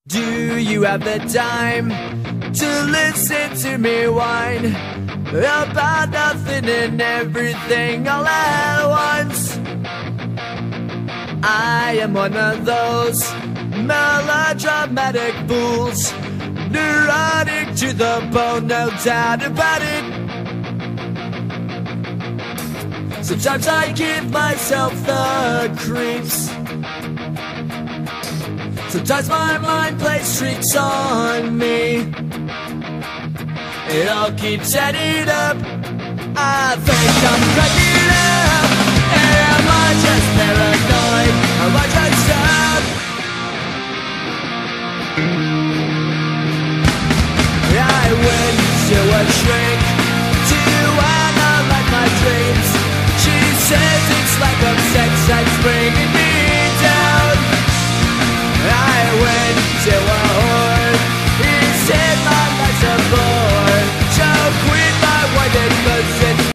Do you have the time to listen to me whine about nothing and everything all at once? I am one of those melodramatic fools, neurotic to the bone, no doubt about it. Sometimes I give myself the creeps. Sometimes my mind plays tricks on me. It all keeps adding up. I think I'm cracking up. Am I just paranoid? Am I just up? I went to a shrink to analyze my dreams. She says it's like a sex I'm springing